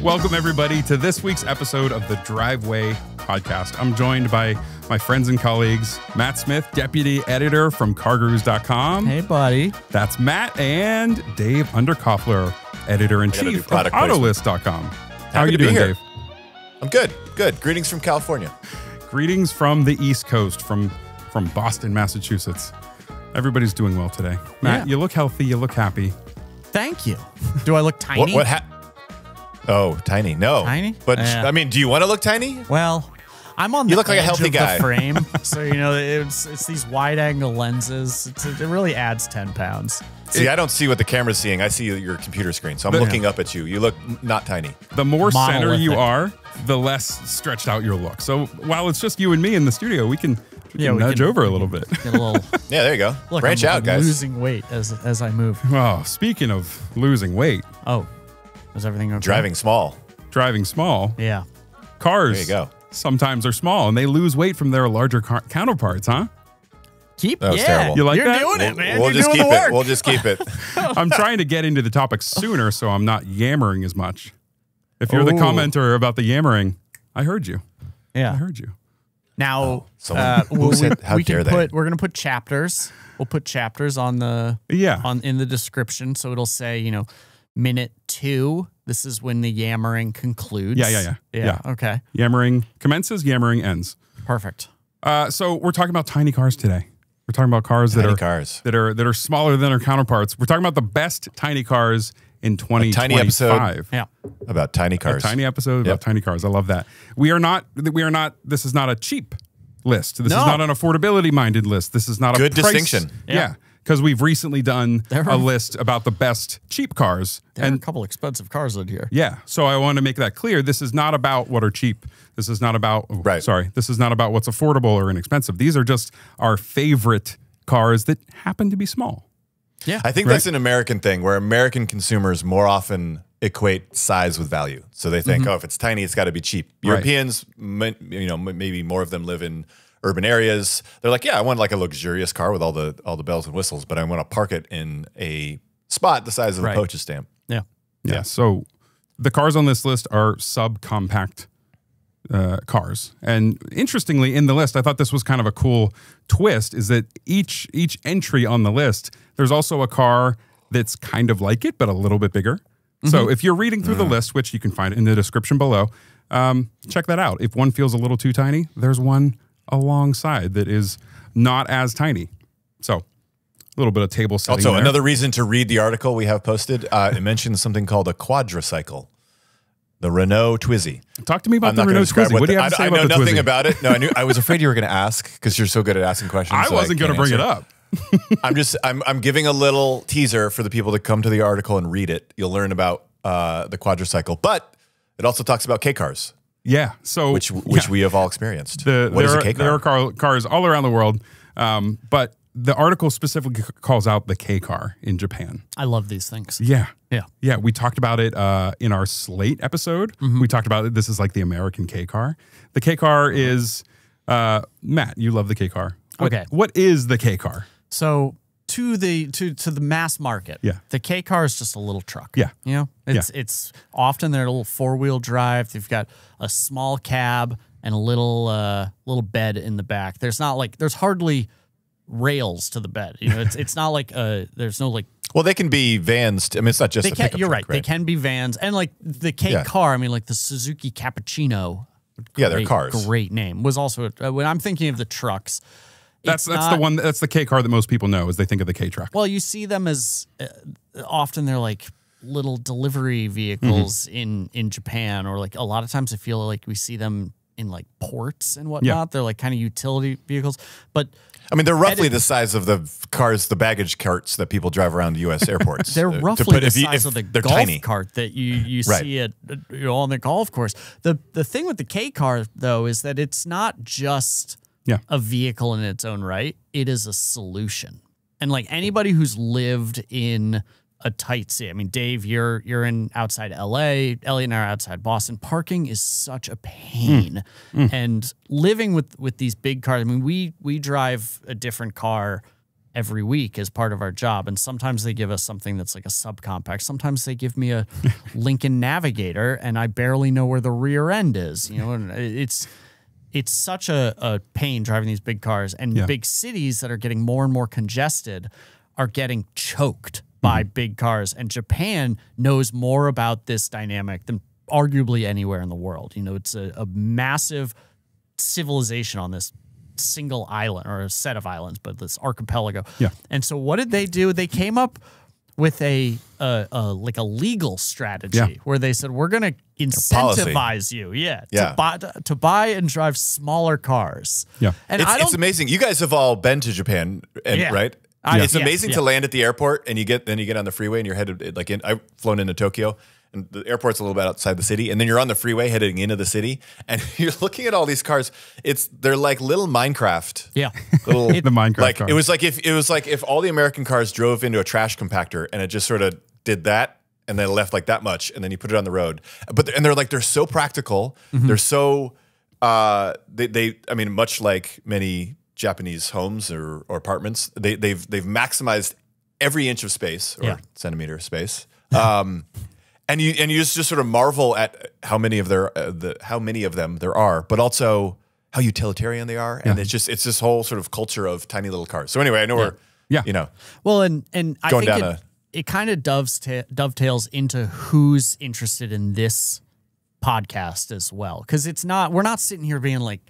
Welcome, everybody, to this week's episode of the Driveway Podcast. I'm joined by my friends and colleagues, Matt Smith, deputy editor from CarGurus.com. Hey, buddy. That's Matt, and Dave Underkoffler, editor-in-chief of Autolist.com. How are you doing, Dave? I'm good. Good. Greetings from California. Greetings from the East Coast, from Boston, Massachusetts. Everybody's doing well today. Matt, you look healthy. You look happy. Thank you. Do I look tiny? Oh, tiny. No. Tiny? But, I mean, do you want to look tiny? Well, I'm on the You look like a edge healthy of guy. the frame. So, you know, it's these wide-angle lenses. It really adds 10 pounds. See, I don't see what the camera's seeing. I see your computer screen. So I'm looking up at you. You look not tiny. The more center you Monolithic. are, the less stretched out you'll look. So while it's just you and me in the studio, we can nudge over a little bit. Get a little, Yeah, there you go. look, Branch I'm out, guys. losing weight as I move. Oh, speaking of losing weight, Oh, is everything okay? Driving small. driving small, Yeah. cars There you go. sometimes are small and they lose weight from their larger counterparts, huh? That was terrible. You like You're that? doing it, man. We'll You're just doing keep the work. it. We'll just keep it. I'm trying to get into the topic sooner so I'm not yammering as much. If you're the Ooh. commenter about the yammering, I heard you. I Yeah. heard you. Now, someone- who said, how dare they? We're going to put chapters. We'll put chapters on the Yeah. in the description, so it'll say, you know, minute 2. This is when the yammering concludes. Yeah. Okay. Yammering commences, yammering ends. Perfect. So we're talking about tiny cars today. We're talking about cars Tiny cars. that are smaller than their counterparts. We're talking about the best tiny cars in 2025. tiny episode. Yeah. About tiny cars. Tiny episode about Yep. tiny cars. I love that. We are not. This is not a cheap list. This No. is not an affordability minded list. This is not a Good price- distinction. Yeah, because we've recently done There a are- list about the best cheap cars, There are a and couple expensive cars in here. yeah. So I want to make that clear. This is not about what are cheap. This is not about. Right. Sorry. This is not about what's affordable or inexpensive. These are just our favorite cars that happen to be small. Yeah. I think that's an American thing where American consumers more often equate size with value. So they think, oh, if it's tiny, it's got to be cheap. Europeans, maybe more of them live in urban areas. They're like, yeah, I want like a luxurious car with all the bells and whistles, but I want to park it in a spot the size of a Right. postage stamp. Yeah. Yeah. So the cars on this list are subcompact cars. And interestingly, in the list, I thought this was kind of a cool twist, is that each entry on the list, there's also a car that's kind of like it, but a little bit bigger. So if you're reading through the list, which you can find in the description below, check that out. If one feels a little too tiny, there's one alongside that is not as tiny. So a little bit of table setting Also, there. another reason to read the article we have posted, it mentions something called a quadricycle. The Renault Twizy. Talk to me about I'm the not Renault going to describe Twizy. What do you have to say I about know the nothing Twizy? about it. No, I was afraid you were going to ask because you're so good at asking questions. I so wasn't going to can't bring it answer. up. I'm giving a little teaser for the people to come to the article and read it. You'll learn about the quadricycle, but it also talks about K cars, Yeah. So which yeah. we have all experienced. What What is a K car? There are cars all around the world, but the article specifically calls out the K car in Japan. I love these things. Yeah. Yeah. Yeah. We talked about it in our Slate episode. We talked about it. This is like the American K car. The K car is, Matt, you love the K car. Okay. What is the K car? So to the mass market, Yeah. the K car is just a little truck. Yeah. You know, it's often they're a little 4-wheel drive. They've got a small cab and a little bed in the back. There's hardly rails to the bed. You know, it's not like there's no like. Well, they can be vans. I mean, it's not just a pickup You're truck, right. They can be vans and like the K car. I mean, like the Suzuki Cappuccino. Yeah, they're cars. Great name. Was also when I'm thinking of the trucks. That's not- the one. That's the K car that most people know as they think of the K truck. Well, you see them as often they're like little delivery vehicles in Japan, or like a lot of times I feel like we see them in like ports and whatnot. Yeah. They're like kind of utility vehicles, but I mean, they're roughly the size of the cars, the baggage carts that people drive around U.S. airports. they're To roughly put- the if you- size if of the they're golf tiny. cart that you Right. see at on the golf course. The thing with the K car though is that it's not just Yeah. a vehicle in its own right. It is a solution. And like anybody who's lived in a tight city. I mean, Dave, you're in outside LA. Elliot and I are outside Boston. Parking is such a pain. And living with these big cars, I mean, we drive a different car every week as part of our job. And sometimes they give us something that's like a subcompact. Sometimes they give me a Lincoln Navigator and I barely know where the rear end is, you know, and it's such a pain driving these big cars, and big cities that are getting more and more congested are getting choked by big cars. And Japan knows more about this dynamic than arguably anywhere in the world. You know, it's a massive civilization on this single island, or a set of islands, but this archipelago. Yeah. And so what did they do? They came up with a legal strategy where they said, we're going to incentivize you, to buy and drive smaller cars. Yeah. And it's amazing. You guys have all been to Japan, right? It's amazing to land at the airport and you get on the freeway and you're headed like I've flown into Tokyo. And the airport's a little bit outside the city, and then you're on the freeway heading into the city, and you're looking at all these cars. They're like little Minecraft. Yeah, little the Minecraft. Like cars. it was like if all the American cars drove into a trash compactor, and it just sort of did that, and then left like that much, and then you put it on the road. But they're so practical. They're so I mean, much like many Japanese homes or apartments, they've maximized every inch of space or centimeter of space. And you just sort of marvel at how many of them there are, but also how utilitarian they are. And it's this whole sort of culture of tiny little cars. So anyway, I know we're you know, well, and I going think down it kind of dovetails into who's interested in this podcast as well, because we're not sitting here being like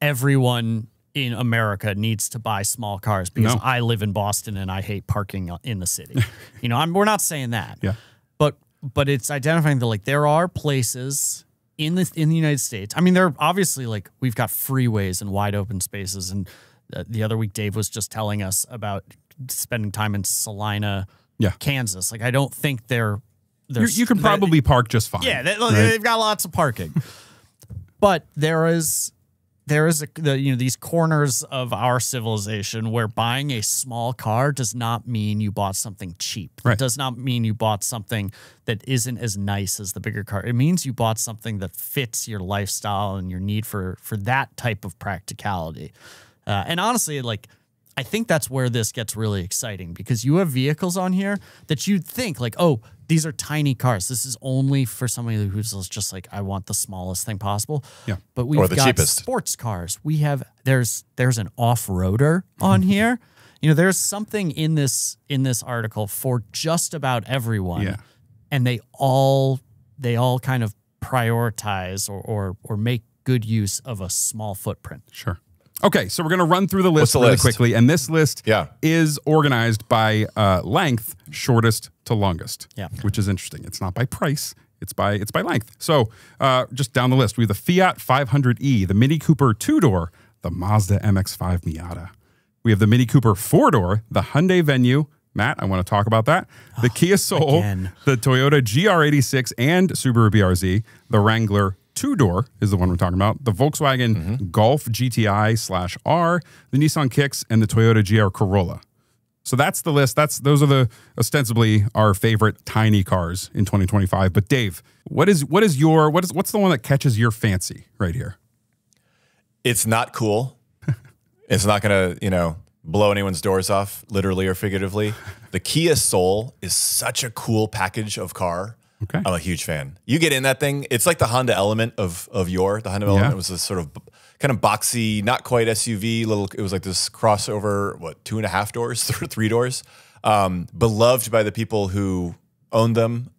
everyone in America needs to buy small cars because I live in Boston and I hate parking in the city. You know, we're not saying that. Yeah. But it's identifying that like there are places in the United States. I mean, there are obviously like we've got freeways and wide open spaces. And the other week, Dave was just telling us about spending time in Salina, Kansas. Like I don't think you can probably park just fine. Yeah, they've got lots of parking. But there is these corners of our civilization where buying a small car does not mean you bought something cheap. Right. It does not mean you bought something that isn't as nice as the bigger car. It means you bought something that fits your lifestyle and your need for that type of practicality. And honestly, like I think that's where this gets really exciting, because you have vehicles on here that you'd think like, oh, these are tiny cars. This is only for somebody who's just like, I want the smallest thing possible. Yeah. But we've got cheapest sports cars. We have there's an off-roader on here. You know, there's something in this article for just about everyone. Yeah. And they all kind of prioritize or make good use of a small footprint. Sure. Okay, so we're going to run through the list the really list? quickly, and this list is organized by length, shortest to longest, which is interesting. It's not by price, it's by length. So just down the list, we have the Fiat 500e, the Mini Cooper 2-door, the Mazda MX-5 Miata. We have the Mini Cooper 4-door, the Hyundai Venue. Matt, I want to talk about that. The Kia Soul, the Toyota GR86 and Subaru BRZ, the Wrangler 2-door is the one we're talking about. The Volkswagen Golf GTI/R, the Nissan Kicks, and the Toyota GR Corolla. So that's the list. Those are ostensibly our favorite tiny cars in 2025. But Dave, what's the one that catches your fancy right here? It's not cool. It's not going to, blow anyone's doors off, literally or figuratively. The Kia Soul is such a cool package of car. Okay. I'm a huge fan. You get in that thing, it's like the Honda Element of yore. The Honda Element was this sort of kind of boxy, not quite SUV, it was like this crossover, 2.5 doors, 3 doors. Beloved by the people who own them.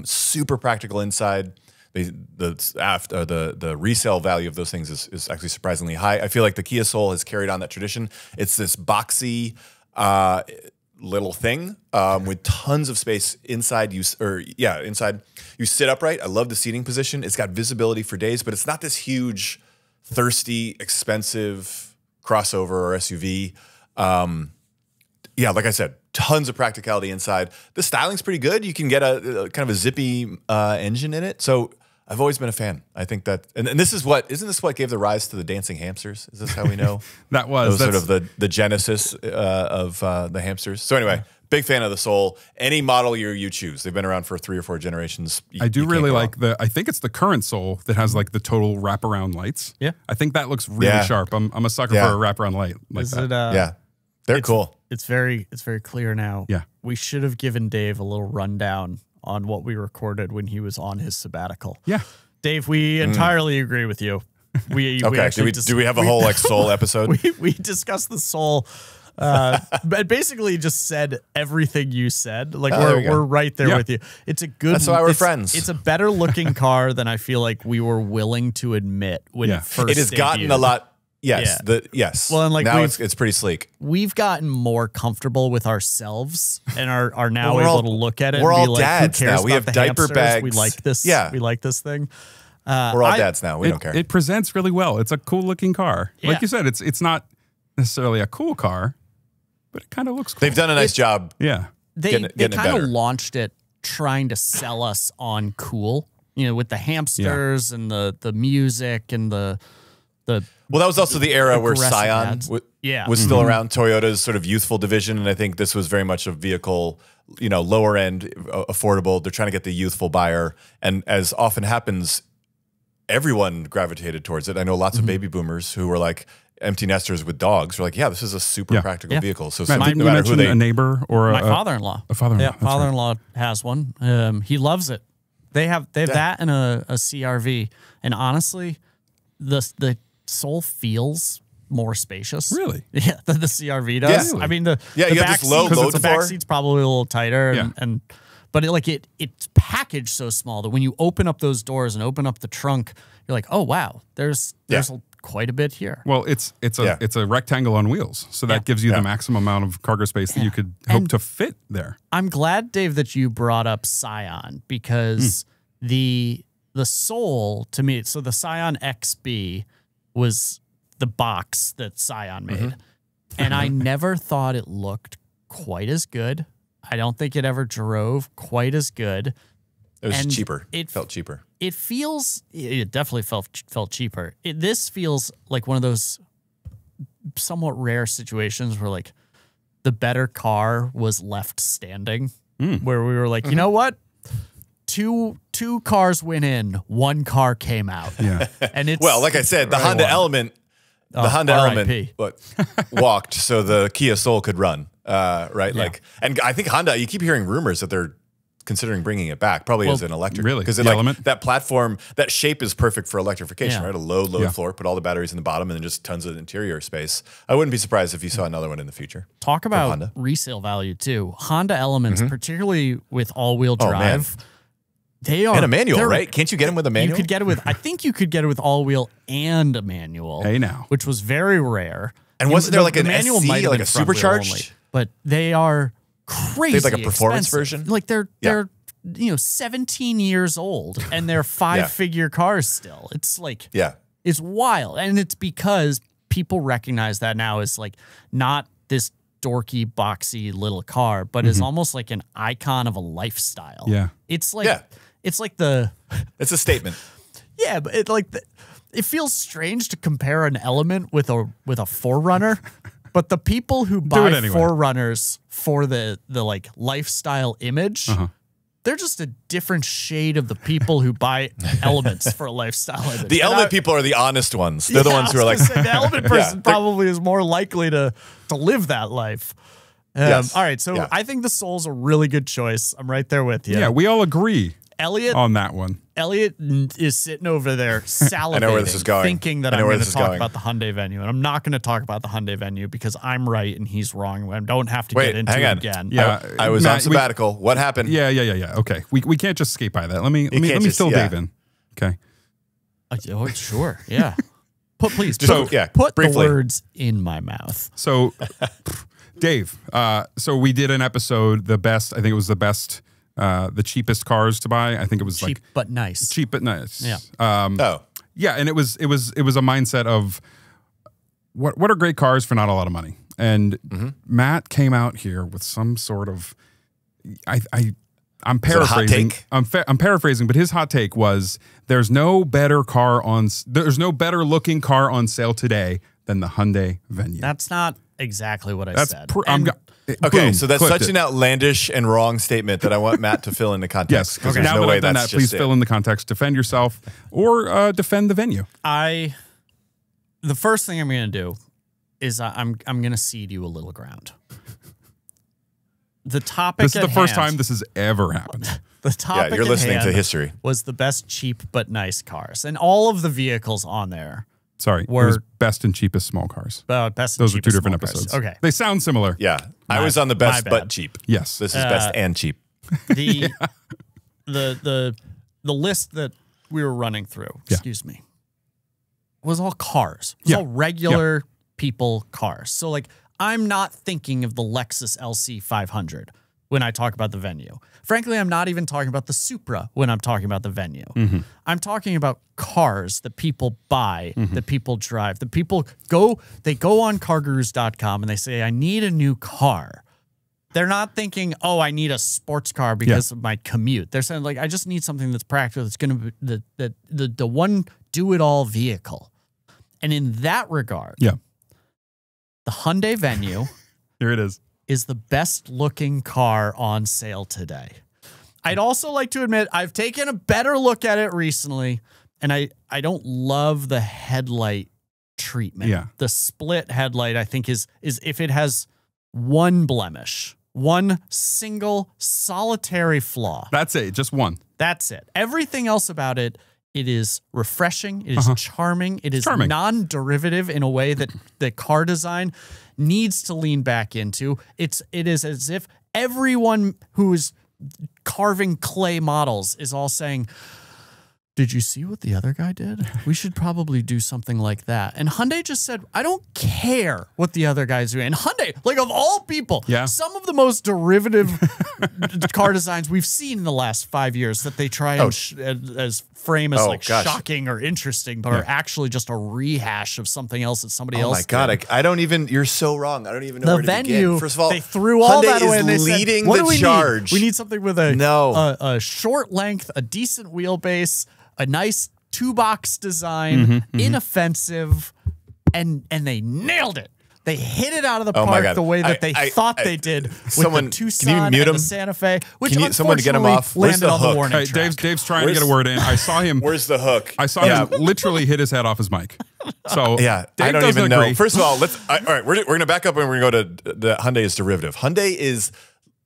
Super practical inside. The resale value of those things is actually surprisingly high. I feel like the Kia Soul has carried on that tradition. It's this boxy little thing with tons of space inside. Inside you sit upright. I love the seating position. It's got visibility for days, but it's not this huge, thirsty, expensive crossover or SUV. Like I said, tons of practicality inside. The styling's pretty good. You can get a kind of a zippy engine in it. So I've always been a fan. I think that, and this is isn't this what gave the rise to the dancing hamsters? Is this how we know? That was sort of the genesis of the hamsters. So anyway, big fan of the Soul. Any model year you choose. They've been around for 3 or 4 generations. I do really like I think it's the current Soul that has like the total wraparound lights. Yeah. I think that looks really sharp. I'm a sucker for a wraparound light like Is that. it, They're cool. It's very clear now. Yeah. We should have given Dave a little rundown on what we recorded when he was on his sabbatical. Yeah. Dave, we entirely agree with you. We Okay. actually Do we have a whole like soul episode? we discussed the soul, but basically just said everything you said. Like there you go. we're right there Yeah. with you. It's a good. That's why we're friends. It's a better looking car than I feel like we were willing to admit when Yeah. it first. It has gotten a debuted. lot. Yes. Yeah. Yes. Well, and like now we've- it's pretty sleek. We've gotten more comfortable with ourselves and are now Well, we're able all- to look at it. we're and be all like, dads who cares now. We about have the diaper hamsters? bags. We like this. Yeah. We like this thing. We're all dads now. We It, don't care. it presents really well. It's a cool looking car. Yeah. Like you said, it's not necessarily a cool car, but it kind of looks cool. They've done a nice job. Yeah. They getting it kind of better. launched it trying to sell us on cool, with the hamsters and the music and the Well, that was also the era where aggressive Scion ads. Yeah. was still around, Toyota's sort of youthful division, and I think this was very much a vehicle, lower end, affordable. They're trying to get the youthful buyer, and as often happens, everyone gravitated towards it. I know lots of baby boomers who were like empty nesters with dogs were like, yeah, this is a super Yeah. practical Yeah. vehicle. So Matt, no didn't you matter who mention they a neighbor or my a father-in-law. a father-in-law, Yeah, that's right. father-in-law has one. He loves it. They have that and a CRV, and honestly, the Soul feels more spacious. Really? Yeah, than the CRV does. Yeah. I mean, the Yeah, the you have back this low seat- load the back floor. seat's probably a little tighter, Yeah. but it's packaged so small that when you open up those doors and open up the trunk, you're like, oh wow, there's quite a bit here. Well, it's Yeah. a rectangle on wheels, so that Yeah. gives you Yeah. the maximum amount of cargo space that you could hope And- to fit there. I'm glad, Dave, that you brought up Scion because the Soul to me. So the Scion XB was the box that Scion made, and I never thought it looked quite as good. I don't think it ever drove quite as good. it was and cheaper. it- It felt cheaper. It definitely felt cheaper. This feels like one of those somewhat rare situations where like the better car was left standing, where we were like, you know what? Two cars went in, one car came out. Yeah. And it's Well, like I said, the really Honda wild. Element, Oh, the Honda RIP. Element walked so the Kia Soul could run, right? Yeah. Like, and I think Honda, you keep hearing rumors that they're considering bringing it back, probably as an electric. really? Because The like Element? that platform, that shape is perfect for electrification, Yeah. right? A low Yeah. floor, put all the batteries in the bottom, and then just tons of interior space. I wouldn't be surprised if you saw another one in the future. Talk about Honda. resale value too. Honda Elements, particularly with all-wheel Oh, man. drive, they are And a manual, they're- right? Can't you get them with a You manual? could get it with. I think you could get it with all-wheel and a manual. Hey, now. which was very rare. And wasn't there like the an manual SC, might have like been a front-wheel supercharged? only, but they are crazy. like a performance expensive. version? Like they're Yeah. 17 years old and they're five-figure cars still. It's like Yeah. it's wild, and it's because people recognize that now as like not this dorky, boxy little car, but is almost like an icon of a lifestyle. Yeah. It's like Yeah. it's like the It's a statement. yeah, but it feels strange to compare an Element with a Forerunner, but the people who buy it anyway. Forerunners for the like lifestyle image, they're just a different shade of the people who buy Elements for a lifestyle image. The And Element people are the honest ones. They're the ones who are like, the Element person they're- probably is more likely to live that life. Yes. All right, so Yeah. I think the Soul's a really good choice. I'm right there with you. Yeah, we all agree Elliot on that one. Elliot is sitting over there salivating, where this is going. thinking that I know I'm where going this to is talk going. about the Hyundai Venue, and I'm not going to talk about the Hyundai Venue because I'm right and he's wrong. I don't have to Wait, get into hang it on. again. Yeah. I was Matt, on sabbatical. What happened? Yeah. Okay. We can't just skate by that. Let me can't just- fill yeah. Dave in. Okay. Oh, sure, yeah. Please, So, put, yeah, put the briefly. words in my mouth. So, Dave, so we did an episode, the best, I think it was the best, the cheapest cars to buy. I think it was Cheap but nice. cheap but nice. Yeah. Oh, Yeah, and it was a mindset of what are great cars for not a lot of money. And Matt came out here with some sort of I'm it a hot paraphrasing. take? I'm paraphrasing, but his hot take was there's no better looking car on sale today than the Hyundai Venue. That's not exactly what I That's said. I'm okay. boom, So that's clipped such it. an outlandish and wrong statement that I want Matt to fill into context. Yes. because Okay. there's Now no that way I've done that's that, please just fill in the context, defend yourself, or defend the venue. The first thing I'm going to do is I'm going to cede you a little ground. The topic. This is the first time this has ever happened. The topic. Yeah, you're listening at to hand history. Was the best cheap but nice cars, and all of the vehicles on there. Sorry, it was best and cheapest small cars. Best. Those are two cheapest different small cars. episodes. Okay, They sound similar. Yeah. I was on the best my but bad. cheap. Yes. This is best and cheap. the the list that we were running through. Excuse me. Was all cars. It was all regular people cars. So like I'm not thinking of the Lexus LC 500 when I talk about the Venue. Frankly, I'm not even talking about the Supra when I'm talking about the Venue. I'm talking about cars that people buy, that people drive, that people go on cargurus.com and they say, I need a new car. They're not thinking, oh, I need a sports car because of my commute. They're saying, like, I just need something that's practical, that's going to be the one do-it-all vehicle. And in that regard, the Hyundai Venue Here it is the best-looking car on sale today. I'd also like to admit I've taken a better look at it recently, and I don't love the headlight treatment. Yeah. The split headlight, I think, is if it has one blemish, one single solitary flaw. That's it. Just one. That's it. Everything else about it, it is refreshing. It is charming. It is non-derivative in a way that the car design needs to lean back into. It is as if everyone who is carving clay models is all saying, did you see what the other guy did? We should probably do something like that. And Hyundai just said, I don't care what the other guy's doing. And Hyundai, like of all people, some of the most derivative car designs we've seen in the last 5 years that they try and as frame as shocking or interesting, but are actually just a rehash of something else that somebody else did. Oh my God, I don't even, you're so wrong. I don't even know the where to Venue, begin. First of all, they threw all Hyundai that away and they leading said, what the do we charge. need? We need something with a short length, a decent wheelbase, a nice two-box design, inoffensive, and they nailed it. They hit it out of the park the way that they thought they did with the Tucson and the Santa Fe, which someone to get him off? Where's landed the on the hook? warning Hey, track. Dave's trying to get a word in. I saw him. Where's the hook? I saw him literally hit his head off his mic. So I Dave don't doesn't even know. agree. First of all, all right, we're going to back up and we're going to go to the Hyundai's derivative. Hyundai is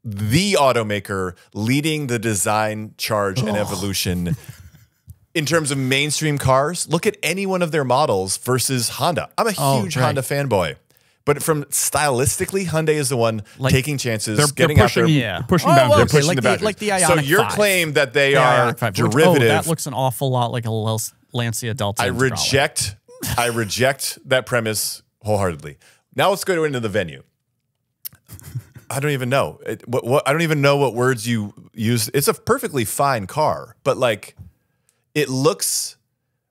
the automaker leading the design charge and evolution. In terms of mainstream cars, look at any one of their models versus Honda. I'm a huge Honda fanboy. But from stylistically, Hyundai is the one taking chances, getting pushing, out there. pushing boundaries. They're pushing like the boundaries. like the Ioniq so your 5. claim that they The are Ioniq 5, derivative. that looks an awful lot like a Lancia Delta. I reject that premise wholeheartedly. Now let's go into the Venue. I don't even know. I don't even know what words you use. It's a perfectly fine car, but like it looks.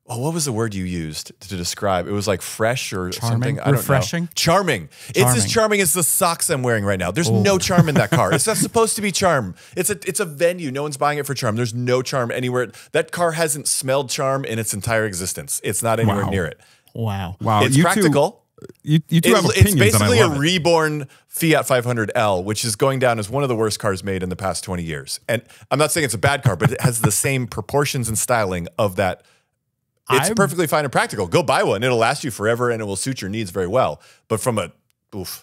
Oh, what was the word you used to describe? It was like fresh or something. I don't refreshing, know. Charming. It's as charming as the socks I'm wearing right now. There's no charm in that car. It's not supposed to be charm. It's a Venue. No one's buying it for charm. There's no charm anywhere. That car hasn't smelled charm in its entire existence. It's not anywhere near it. Wow. It's practical. You two have opinions. It's basically and I love a reborn Fiat 500L, which is going down as one of the worst cars made in the past 20 years. And I'm not saying it's a bad car, but it has the same proportions and styling of that. It's perfectly fine and practical. Go buy one. It'll last you forever and it will suit your needs very well. But from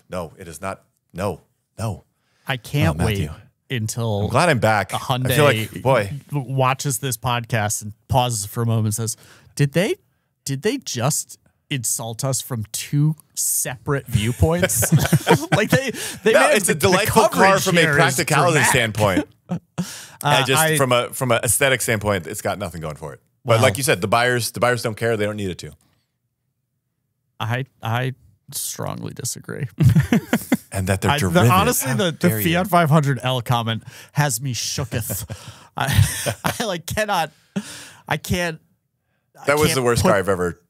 no, it is not. No. I can't wait until I'm glad I'm back. Hyundai I feel like, boy, watches this podcast and pauses for a moment and says, did they just insult us from two separate viewpoints? Like they it's a delightful car from a practicality standpoint. From an aesthetic standpoint, it's got nothing going for it. But like you said, the buyers don't care. They don't need it to. I strongly disagree. And that they're derivative. Honestly, the Fiat 500L comment has me shooketh. I can't. That was the worst car I've ever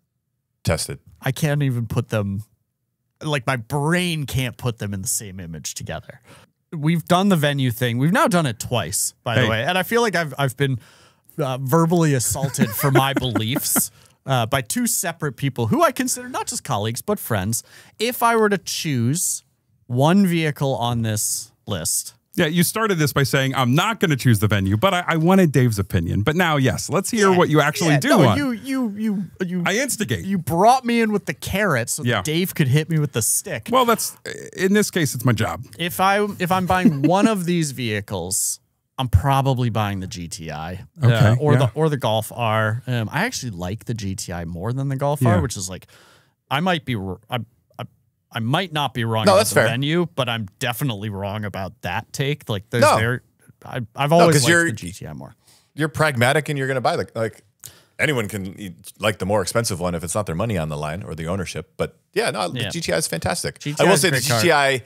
tested. I can't even put them, like my brain can't put them in the same image together. We've done the Venue thing. We've now done it twice, by the way. And I feel like I've been verbally assaulted for my beliefs by two separate people who I consider not just colleagues, but friends. If I were to choose one vehicle on this list Yeah, you started this by saying, I'm not going to choose the venue, but I wanted Dave's opinion. But now, yes, let's hear what you actually do want. You I instigate. You brought me in with the carrot so Yeah. that Dave could hit me with the stick. Well, that's, in this case, it's my job. If I'm buying one of these vehicles, I'm probably buying the GTI Okay, or the Golf R. I actually like the GTI more than the Golf Yeah. R, which is like I might not be wrong No, about that's the fair. venue, but I'm definitely wrong about that take. Like there's No. I've always 'cause liked the GTI more. You're pragmatic and you're going to buy like anyone can like the more expensive one if it's not their money on the line or the ownership. But yeah, no, the GTI is fantastic. GTI I will is say a the great car. GTI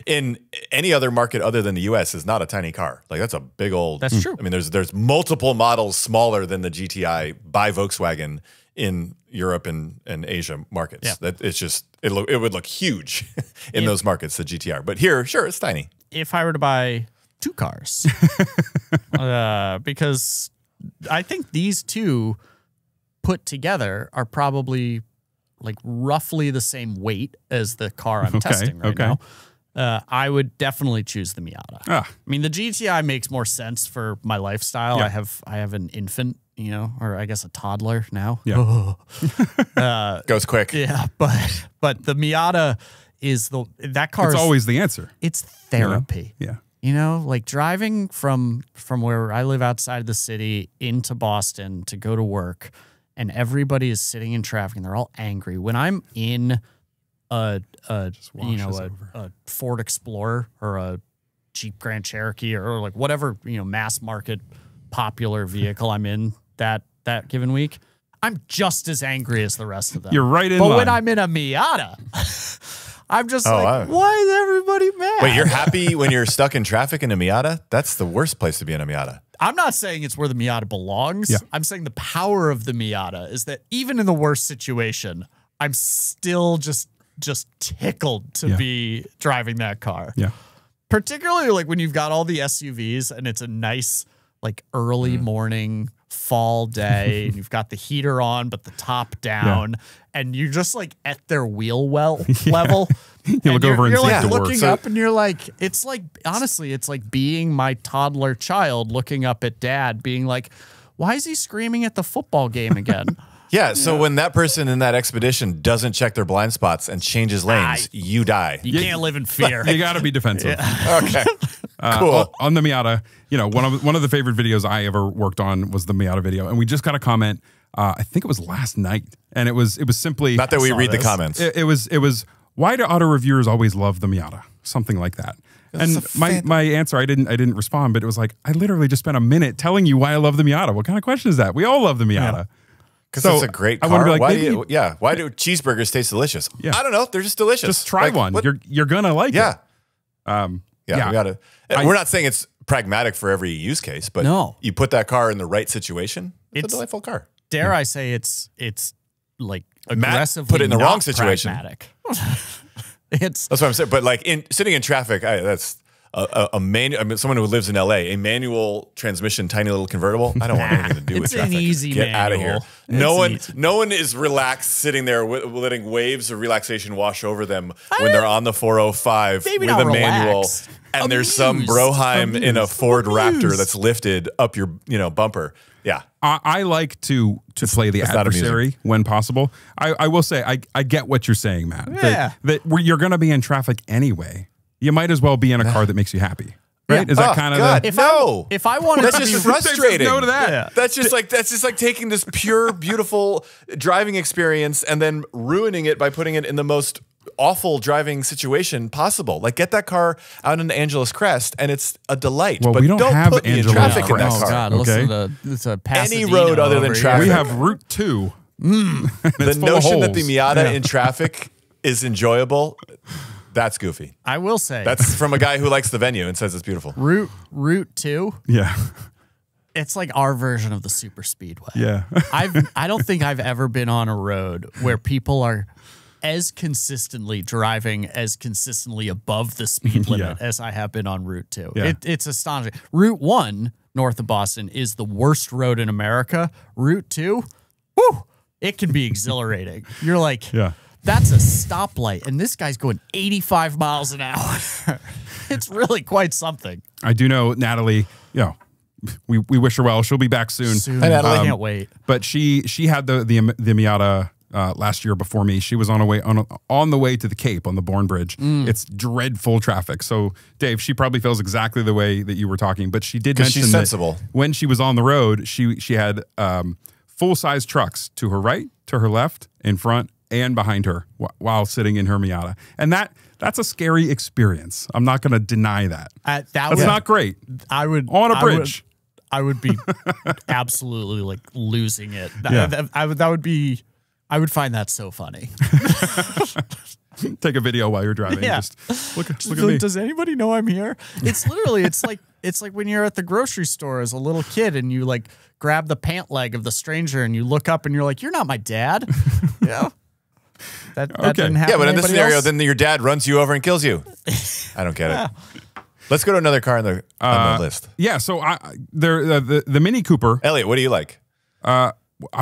in any other market other than the US is not a tiny car. Like that's a big old. That's true. I mean, there's multiple models smaller than the GTI by Volkswagen in Europe and Asia markets. Yeah. That it's just it would look huge in those markets, the GTR. But here, sure, it's tiny. If I were to buy 2 cars, because I think these two put together are probably like roughly the same weight as the car I'm testing right now. I would definitely choose the Miata. Ah. I mean, the GTI makes more sense for my lifestyle. Yeah. I have an infant, you know, or I guess a toddler now. Yeah. Goes quick. Yeah, but the Miata is that car. It's is, always the answer. it's therapy. Yeah. You know, like driving from where I live outside the city into Boston to go to work, and everybody is sitting in traffic and they're all angry. When I'm in a Ford Explorer or a Jeep Grand Cherokee or like whatever, you know, mass market popular vehicle I'm in that given week, I'm just as angry as the rest of them. You're right in But line. when I'm in a Miata, I'm just wow. why is everybody mad? Wait, you're happy when you're stuck in traffic in a Miata? That's the worst place to be in a Miata. I'm not saying it's where the Miata belongs. Yeah. I'm saying the power of the Miata is that even in the worst situation, I'm still just tickled to be driving that car. Yeah. Particularly like when you've got all the SUVs and it's a nice like early morning fall day and you've got the heater on but the top down and you're just like at their wheel level. You And look over and you're see like the looking door. up and you're like, it's like, honestly, it's like being my toddler child looking up at dad being like, why is he screaming at the football game again? Yeah, so when that person in that expedition doesn't check their blind spots and changes lanes, you die. You can't live in fear. You got to be defensive. Okay. Cool. On the Miata, you know, one of the favorite videos I ever worked on was the Miata video, and we just got a comment. I think it was last night, and it was simply Not that we saw read the this. comments. It was why do auto reviewers always love the Miata? Something like that. And my answer, I didn't respond, but it was like, I literally just spent a minute telling you why I love the Miata. What kind of question is that? We all love the Miata. Because So, it's a great I car. wanna be like, why, maybe- why do cheeseburgers taste delicious? Yeah. I don't know. They're just delicious. Just try Like, one. what- You're gonna like yeah. it. Yeah, Yeah. we gotta. We're not saying it's pragmatic for every use case, but No. you put that car in the right situation, it's It's- a delightful car. Dare I say it's like Matt aggressively put it in the not wrong situation. pragmatic. It's That's what I'm saying. But like sitting in traffic, that's a manual. I mean, someone who lives in LA, a manual transmission, tiny little convertible. I don't want anything to do with It's an traffic. easy Get out of here. manual. No one is relaxed sitting there letting waves of relaxation wash over them when they're on the 405 Maybe with not a manual. relaxed. And there's some Amused. Broheim in a Ford Raptor Amused. that's lifted up your bumper. Yeah. I like to play the not adversary when possible. I will say I get what you're saying, Matt. Yeah. That you're going to be in traffic anyway. You might as well be in a car that makes you happy, right? Is that Oh, kind of God. the? if I wanted That's to just be frustrating. No to that. Yeah. That's just like taking this pure, beautiful driving experience and then ruining it by putting it in the most awful driving situation possible. Like get that car out into Angeles Crest and it's a delight. Well, but we don't have put me in Angeles traffic in that Crest. Oh car. God! Okay. Listen to it's a Pasadena road other than over here. traffic. We have Route 2. The full of notion that the holes. Miata in traffic is enjoyable, that's goofy. I will say That's from a guy who likes the venue and says it's beautiful. Route 2. Yeah. It's like our version of the super speedway. Yeah. I don't think I've ever been on a road where people are as consistently driving as consistently above the speed limit as I have been on Route 2. Yeah. It's astonishing. Route 1 north of Boston is the worst road in America. Route 2, whew, it can be exhilarating. You're like, Yeah. that's a stoplight, and this guy's going 85 miles an hour. It's really quite something. I do know Natalie, you know, we wish her well. She'll be back soon. Hi, Natalie. I can't wait. But she had the Miata last year before me. She was on the way to the Cape on the Bourne Bridge. It's dreadful traffic. So Dave, she probably feels exactly the way that you were talking. But she did mention she's that sensible. when she was on the road, she had full size trucks to her right, to her left, in front, and behind her while sitting in her Miata, and that's a scary experience. I'm not going to deny that. That's not great. I would on a bridge. I would be absolutely like losing it. Yeah. I would find that so funny. Take a video while you're driving. Yeah. Just look at me. Does anybody know I'm here? It's literally, it's like when you're at the grocery store as a little kid and you like grab the pant leg of the stranger and you look up and you're like, you're not my dad. Yeah. That didn't happen. Yeah, but in this scenario, else? then your dad runs you over and kills you. I don't get it. Let's go to another car on the list. Yeah, so the Mini Cooper. Elliot, what do you like? I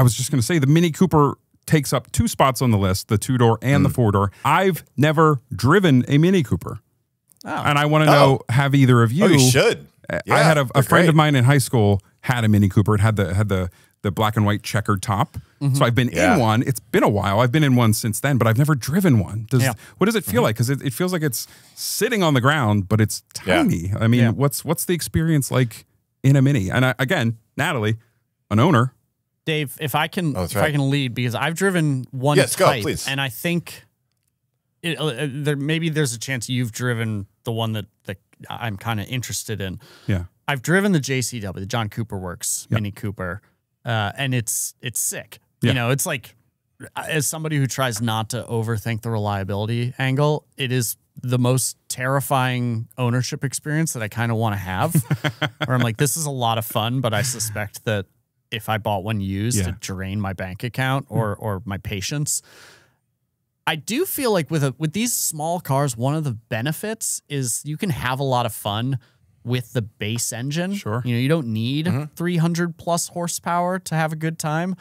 was just going to say the Mini Cooper takes up 2 spots on the list, the 2-door and the 4-door. I've never driven a Mini Cooper. And I want to know, have either of you? Oh, you should. Yeah, I had a friend of mine in high school had a Mini Cooper. It had the black and white checkered top. So I've been in one. It's been a while. I've been in one since then, but I've never driven one. What does it feel like? Because it feels like it's sitting on the ground, but it's tiny. I mean, what's the experience like in a Mini? And again, Natalie, an owner. Dave, if I can lead, because I've driven one type, please. And I think maybe there's a chance you've driven the one that I'm kind of interested in. Yeah, I've driven the JCW, the John Cooper Works Mini Cooper, and it's sick. Yeah. You know, it's like, as somebody who tries not to overthink the reliability angle, it is the most terrifying ownership experience that I kind of want to have. Where I'm like, this is a lot of fun, but I suspect that if I bought one used, it'd drain my bank account or my patience. I do feel like with these small cars, one of the benefits is you can have a lot of fun with the base engine. Sure. You know, you don't need 300 plus horsepower to have a good time.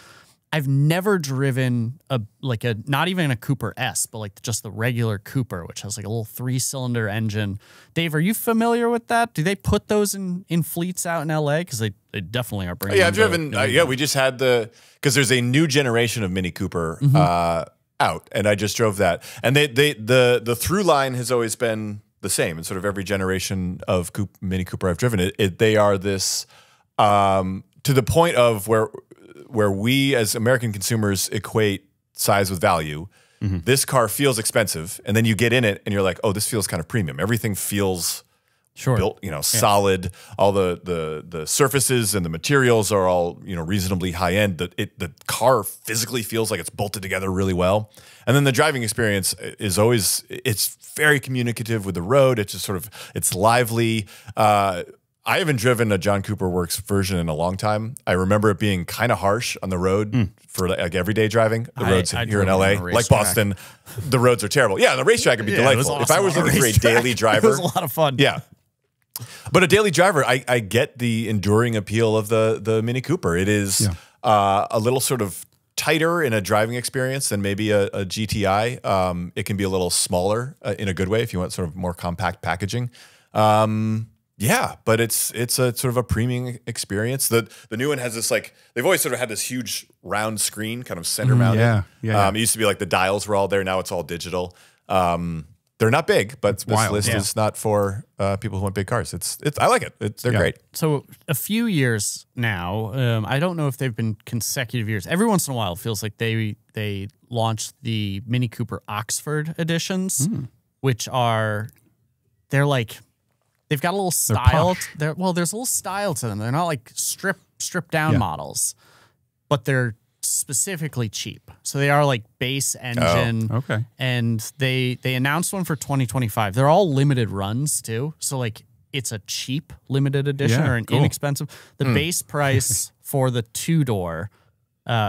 I've never driven not even a Cooper S, but like just the regular Cooper, which has like a little 3-cylinder engine. Dave, are you familiar with that? Do they put those in fleets out in LA? Because they definitely are bringing. Yeah, I've driven. We just had because there's a new generation of Mini Cooper out, and I just drove that. And the through line has always been the same in sort of every generation of Mini Cooper I've driven. They are this to the point of where we as American consumers equate size with value. This car feels expensive, and then you get in it and you're like, oh, this feels kind of premium. Everything feels built, solid. All the surfaces and the materials are all, reasonably high end. The car physically feels like it's bolted together really well. And then the driving experience is always, it's very communicative with the road. It's just it's lively. I haven't driven a John Cooper Works version in a long time. I remember it being kind of harsh on the road for like everyday driving. The roads here in LA, like Boston, the roads are terrible. Yeah, the racetrack would be delightful. Awesome. If I was looking for a daily driver, it was a lot of fun. Yeah. But a daily driver, I get the enduring appeal of the Mini Cooper. It is a little sort of tighter in a driving experience than maybe a GTI. It can be a little smaller in a good way if you want sort of more compact packaging. Yeah, but it's a sort of a premium experience. The new one has this they've always sort of had this huge round screen kind of center mounted. It used to be like the dials were all there. Now it's all digital. They're not big, but this list is not for people who want big cars. I like it. They're great. So a few years now, I don't know if they've been consecutive years. Every once in a while, it feels like they launched the Mini Cooper Oxford editions, which they've got a little style. There's a little style to them. They're not like stripped down models, but they're specifically cheap. So they are like base engine. Oh, okay. And they announced one for 2025. They're all limited runs too. So like it's a cheap limited edition or an inexpensive. The base price for the 2-door,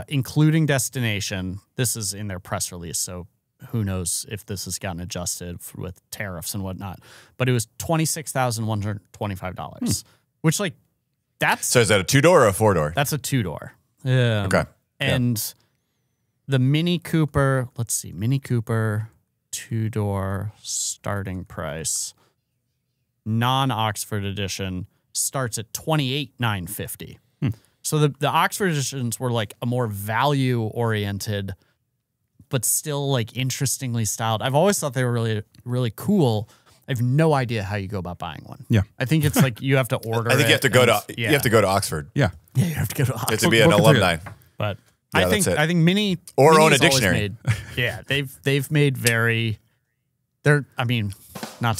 including destination, this is in their press release. So who knows if this has gotten adjusted with tariffs and whatnot, but it was $26,125, which that's. So is that a 2-door or a 4-door? That's a 2-door. Okay. And the Mini Cooper, let's see, Mini Cooper 2-door starting price, non-Oxford edition starts at $28,950. So the Oxford editions were like a more value oriented, but still like interestingly styled. I've always thought they were really, really cool. I have no idea how you go about buying one. Yeah. I think it's like you have to order. I think you have to go to yeah. you have to go to Oxford. Yeah. Yeah, you have to go to You have Oxford. to be an Book it alumni. But Yeah, I think that's it. Mini Or Mini's own a always dictionary. Made, yeah, they've made very. They're. I mean, not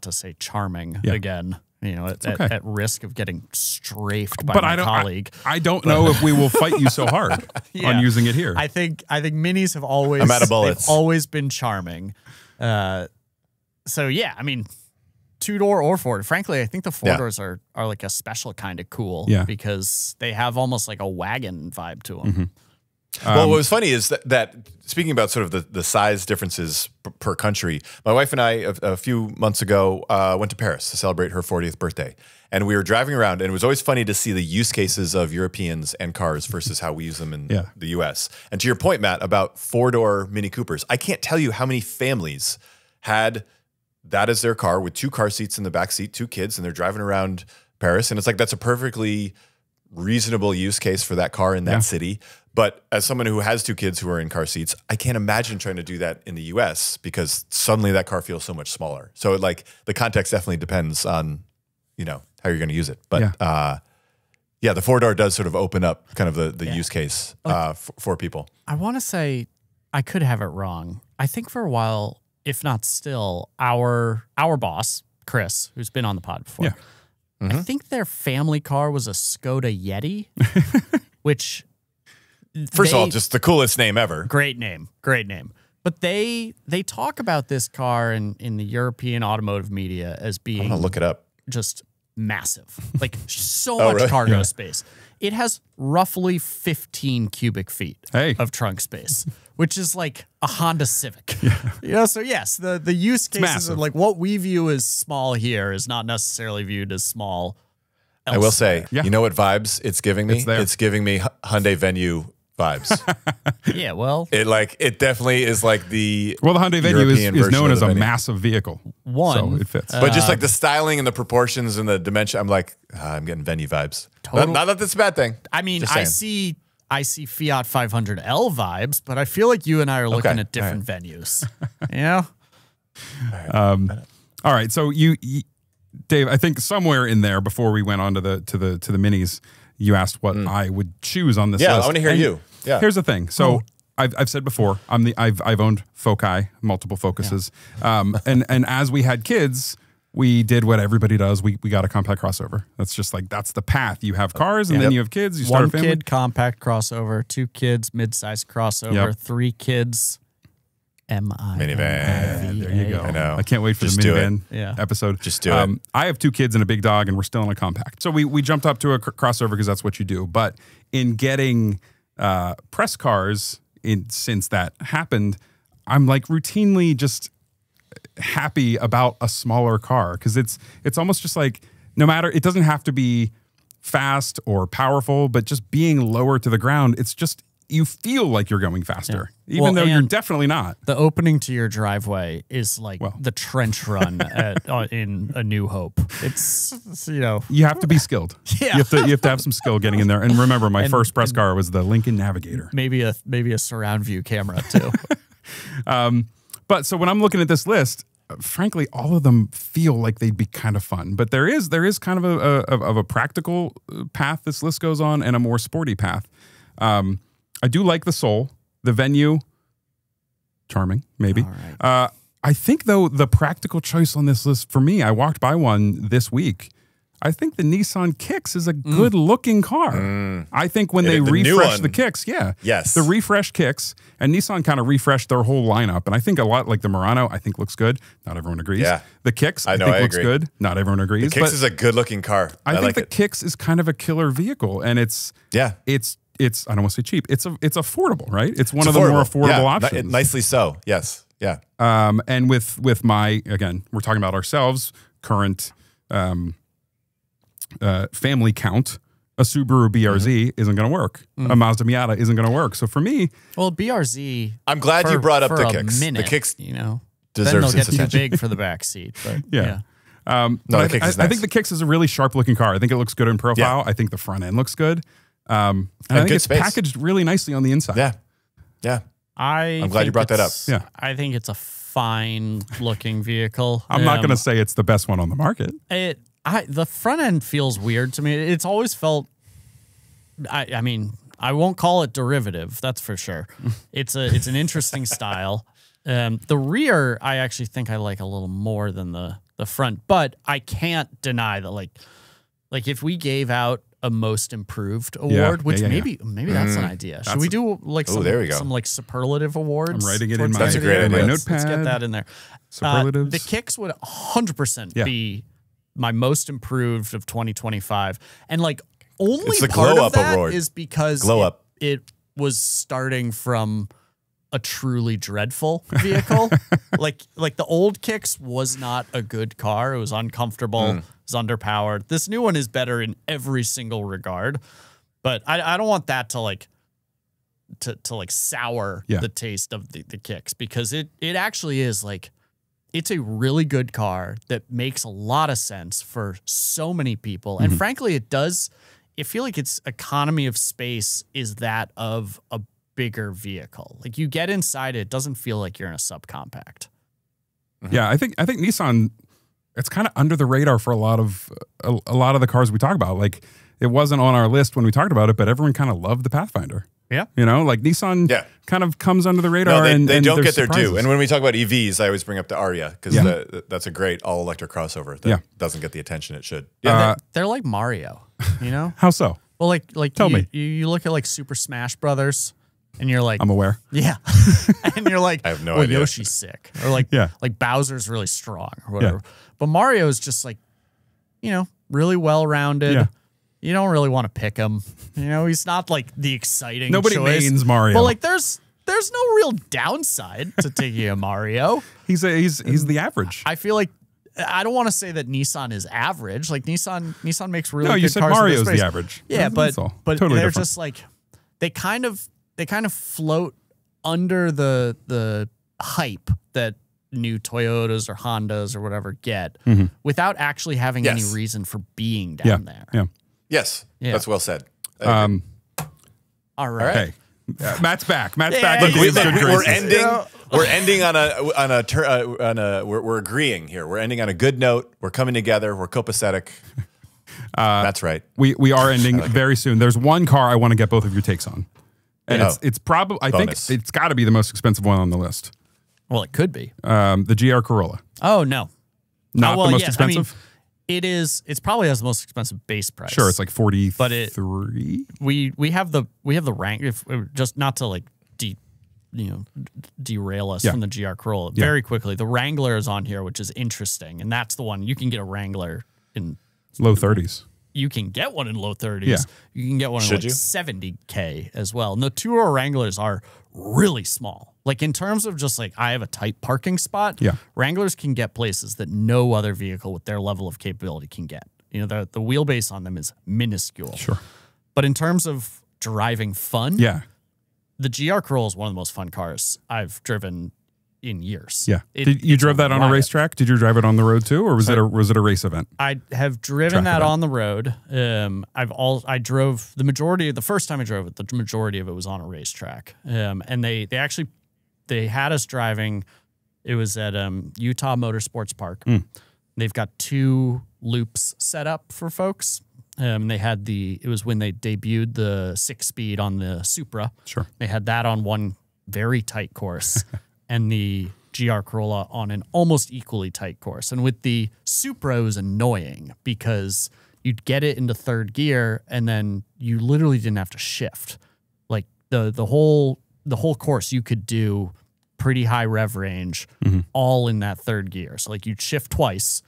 to say charming again. You know, at risk of getting strafed by my colleague. I don't know if we will fight you so hard on using it here. I think Minis have always. I'm out of bullets. They've always been charming. So yeah, I mean, 2-door or 4. Frankly, I think the 4-doors are like a special kind of cool. Yeah. Because they have almost like a wagon vibe to them. Well, what was funny is that speaking about sort of the size differences per country, my wife and I a few months ago went to Paris to celebrate her 40th birthday. And we were driving around, and it was always funny to see the use cases of Europeans and cars versus how we use them in the US. And to your point, Matt, about 4-door Mini Coopers, I can't tell you how many families had that as their car with 2 car seats in the back seat, 2 kids, and they're driving around Paris. And it's like that's a perfectly reasonable use case for that car in that city. But as someone who has 2 kids who are in car seats, I can't imagine trying to do that in the US because suddenly that car feels so much smaller. So like the context definitely depends on, you know, how you're going to use it. But yeah, the 4-door does sort of open up kind of the use case for people. I want to say I could have it wrong. I think for a while, if not still, our boss, Chris, who's been on the pod before, I think their family car was a Skoda Yeti, which... First of all, just the coolest name ever. Great name. But they talk about this car in the European automotive media as being I'm gonna look it up. Just massive. Like so much cargo space. It has roughly 15 cubic feet of trunk space, which is like a Honda Civic. You know, so yes, the use cases of like what we view as small here is not necessarily viewed as small elsewhere. I will say, you know what vibes it's giving me? It's giving me Hyundai Venue vibes. Yeah, well, it definitely is like the the Hyundai Venue European is known version as of a the Venue. massive vehicle. So it fits. But just like the styling and the proportions and the dimension, I'm like, I'm getting Venue vibes. Not that that's a bad thing. I mean, Just I saying. see Fiat 500L vibes, but I feel like you and I are looking at different venues. Yeah. All right. So you, Dave, I think somewhere in there before we went on to the minis, you asked what I would choose on this list. I want to hear you. Yeah. Here's the thing. So I've said before, I've owned Foci, multiple Focuses, and as we had kids, we did what everybody does. We got a compact crossover. That's just like that's the path. You have cars, and then you have kids. You start a family. 1 kid compact crossover, 2 kids mid-size crossover, 3 kids Minivan. There you go. I know. I can't wait for Just the do minivan episode. Just do it. I have 2 kids and a big dog, and we're still in a compact. So we jumped up to a crossover because that's what you do. But in getting press cars since that happened, I'm like routinely just happy about a smaller car because it's almost just like no matter, it doesn't have to be fast or powerful, but just being lower to the ground, it's just you feel like you're going faster, even though you're definitely not. The opening to your driveway is like the trench run in A New Hope. It's you know, you have to be skilled. Yeah. You have to have some skill getting in there. And remember, my first press car was the Lincoln Navigator. Maybe a surround view camera too. But so when I'm looking at this list, frankly, all of them feel like they'd be kind of fun. But there is kind of a practical path this list goes on and a more sporty path. I do like the Soul, the Venue, charming, maybe. All right. I think, though, the practical choice on this list for me, I walked by one this week. I think the Nissan Kicks is a good-looking car. I think when they refresh the Kicks, the refresh Kicks, and Nissan kind of refreshed their whole lineup, and I think a lot like the Murano, I think looks good. Not everyone agrees. Yeah. The Kicks, I think looks good. Not everyone agrees. The Kicks is a good-looking car. I think like the Kicks is kind of a killer vehicle, and it's I don't want to say cheap. It's affordable, right? It's one of the more affordable options. Nicely so. Yes. Yeah. And with my, again, we're talking about ourselves, current family count, A Subaru BRZ isn't going to work. A Mazda Miata isn't going to work. So for me, Well, BRZ. I'm glad you brought up for the a kicks. Minute, The kicks you know, deserves then they'll get its too attention. big for the back seat. But yeah. No, But the Kicks is I nice. think the Kicks is a really sharp looking car. I think it looks good in profile. I think the front end looks good. And I think good it's space. packaged really nicely on the inside. Yeah. Yeah. I'm glad you think brought that up. it's- Yeah. I think it's a fine looking vehicle. I'm not going to say it's the best one on the market. The front end feels weird to me. It's always felt. I mean, I won't call it derivative. That's for sure. It's an interesting style. The rear, I actually think I like a little more than the front, but I can't deny that like if we gave out a most improved award, which maybe that's an idea. Should we do like there we go. some like superlative awards? I'm writing it in towards my, the That's a end of great the year? idea. Let's get notepad. that in there. Superlatives. The Kicks would 100% be my most improved of 2025, and like only It's the part Glow of Up that award. is because Glow Up. it was starting from a truly dreadful vehicle. like the old Kicks was not a good car. It was uncomfortable. It was underpowered. This new one is better in every single regard, but I don't want that to like sour the taste of the Kicks, because it actually is like, it's a really good car that makes a lot of sense for so many people. And frankly, I feel like its economy of space is that of a bigger vehicle. Like you get inside it doesn't feel like you're in a subcompact. Yeah, I think Nissan, it's kind of under the radar for a lot of the cars we talk about. Like it wasn't on our list when we talked about it, but everyone kind of loved the Pathfinder. Yeah. You know, like Nissan kind of comes under the radar. No, they and don't there's get their due. surprises. And when we talk about EVs, I always bring up the Aria because that's a great all electric crossover that doesn't get the attention it should. They're like Mario, you know? How so? Well, like Tell me. You look at like Super Smash Brothers and you're like, I'm aware. yeah. And you're like, I have no well, idea. Yoshi's sick. Or like, Yeah. like Bowser's really strong or whatever. But Mario is just like, you know, really well-rounded. Yeah. You don't really want to pick him. You know, he's not like the exciting Nobody choice. mains Mario. But like there's no real downside to taking a Mario. He's the average. I feel like I don't want to say that Nissan is average. Like Nissan makes really No, good you said cars in Mario's this space. the average. Yeah, That's all. but Totally they're different. just like they kind of float under the hype that new Toyotas or Hondas or whatever get without actually having any reason for being down there. Yeah. Yes, that's well said. All right. Hey, Matt's back. Matt's Yeah, back. yeah, into yeah. his good We're graces. ending we're agreeing here. We're ending on a good note. We're coming together. We're copacetic. That's right. We are ending very soon. There's one car I want to get both of your takes on, and Oh. it's probably I think Bonus. it's got to be the most expensive one on the list. Well, it could be. The GR Corolla, Oh no. not well, the most yes, I mean, expensive. it is. It's probably has the most expensive base price. Sure, it's like 43. But we have the rank. If just not to like derail us from the GR Corolla very quickly. The Wrangler is on here, which is interesting, and that's the one you can get a Wrangler in. low 30s. You can get one in low 30s. Yeah. You can get one in Should like you? 70K as well. And the two-row Wranglers are really small. Like in terms of just like I have a tight parking spot, Wranglers can get places that no other vehicle with their level of capability can get. You know, the wheelbase on them is minuscule. Sure. But in terms of driving fun, Yeah. the GR Corolla is one of the most fun cars I've driven in years. Yeah. It- You it's drove that on a riot. racetrack? Did you drive it on the road too, or was it a race event? I have driven that on the road. I drove the first time I drove it, the majority of it was on a racetrack. And they had us driving. It was at Utah Motorsports Park. They've got 2 loops set up for folks. They had it was when they debuted the 6-speed on the Supra. Sure. They had that on one very tight course and the GR Corolla on an almost equally tight course. And with the Supra, it was annoying because you'd get it into third gear and then you literally didn't have to shift. Like the whole course you could do pretty high rev range all in that third gear. So like you'd shift twice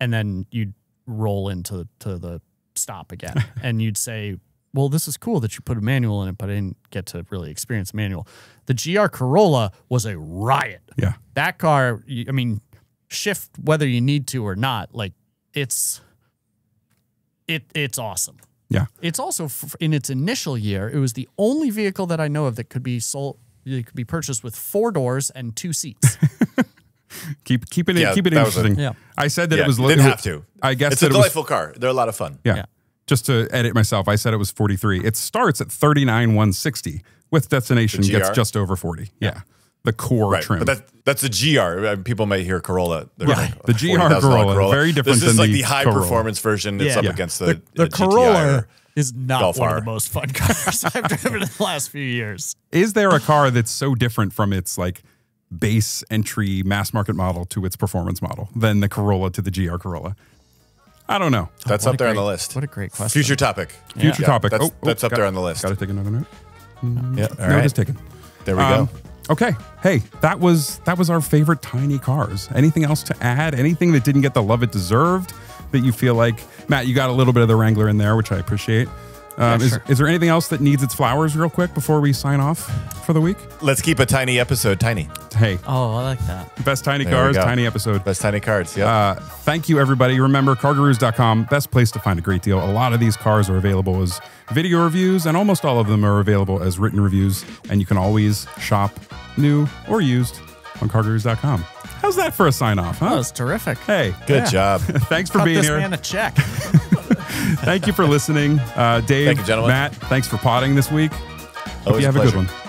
and then you'd roll into the stop again. And you'd say, well, this is cool that you put a manual in it, but I didn't get to really experience a manual. The GR Corolla was a riot. Yeah. That car, I mean, shift whether you need to or not, like it's awesome. Yeah. It's also in its initial year, it was the only vehicle that I know of that could be sold. It could be purchased with 4 doors and 2 seats. Keep it Yeah, keep it that was interesting. Yeah. I said that Yeah, it was. you didn't have to. I guess It's that a it was. delightful car. They're a lot of fun. Yeah. Yeah. Just to edit myself, I said it was 43. It starts at 39,160 with destination The gets GR? just over 40. Yeah. The core Right, trim. but that's a GR. People might hear Corolla. They're Yeah, like, the GR $40,000 Corolla, very different This is than like the the high Corolla. performance version. It's Yeah. up Yeah. against The GTI Corolla or is not Golf one R. of the most fun cars I've driven in the last few years. Is there a car that's so different from its like base entry mass market model to its performance model than the Corolla to the GR Corolla? I don't know. That's What up a there on great- the list. What a great question. Future topic. Future topic. That's up there on the list. Got to take another note. Yeah. All Note right. is taken. There we go. Okay. Hey, that was our favorite tiny cars. Anything else to add? Anything that didn't get the love it deserved that you feel like, Matt, you got a little bit of the Wrangler in there, which I appreciate. sure. Is there anything else that needs its flowers real quick before we sign off for the week? Let's keep a tiny episode tiny. Hey, Oh, I like that. best tiny There we cars, go. tiny episode. Best tiny cards. Yeah. Thank you, everybody. Remember, cargurus.com, best place to find a great deal. A lot of these cars are available as video reviews, and almost all of them are available as written reviews. And you can always shop new or used on cargurus.com. How's that for a sign off, huh? That was terrific. Hey, Good job. thanks for Cut being this here. man a check. Thank you for listening. Dave, Thank you, gentlemen. Matt, thanks for potting this week. Hope Always you have a a good pleasure. one.